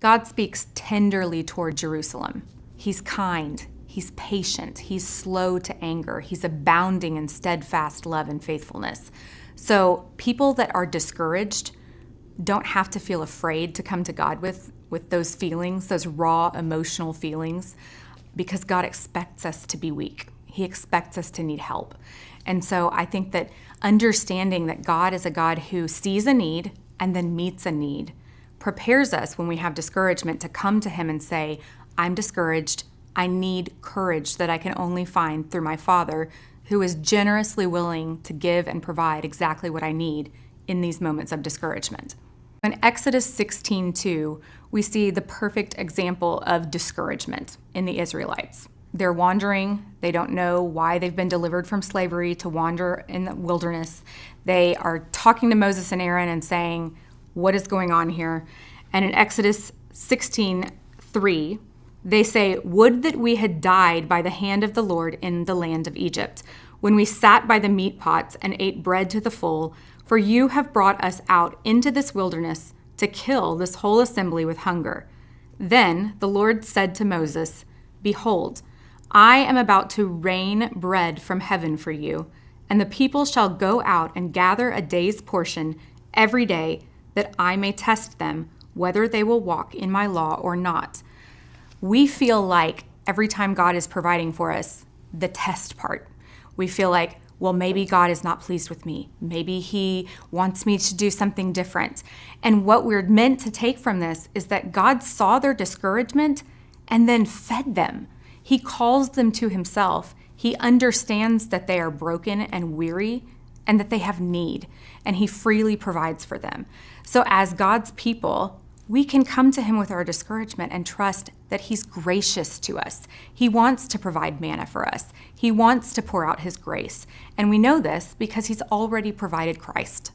God speaks tenderly toward Jerusalem. He's kind, he's patient, he's slow to anger, he's abounding in steadfast love and faithfulness. So people that are discouraged don't have to feel afraid to come to God with those feelings, those raw emotional feelings, because God expects us to be weak. He expects us to need help. And so I think that understanding that God is a God who sees a need and then meets a need prepares us when we have discouragement to come to him and say, I'm discouraged. I need courage that I can only find through my Father, who is generously willing to give and provide exactly what I need in these moments of discouragement. In Exodus 16:2, we see the perfect example of discouragement in the Israelites. They're wandering. They don't know why they've been delivered from slavery to wander in the wilderness. They are talking to Moses and Aaron and saying, what is going on here? And in Exodus 16:3, they say, would that we had died by the hand of the Lord in the land of Egypt, when we sat by the meat pots and ate bread to the full, for you have brought us out into this wilderness to kill this whole assembly with hunger. Then the Lord said to Moses, behold, I am about to rain bread from heaven for you, and the people shall go out and gather a day's portion every day, that I may test them, whether they will walk in my law or not. We feel like every time God is providing for us, the test part, we feel like, well, maybe God is not pleased with me. Maybe he wants me to do something different. And what we're meant to take from this is that God saw their discouragement and then fed them. He calls them to himself. He understands that they are broken and weary and that they have need, and he freely provides for them. So as God's people, we can come to him with our discouragement and trust that he's gracious to us. He wants to provide manna for us. He wants to pour out his grace. And we know this because he's already provided Christ.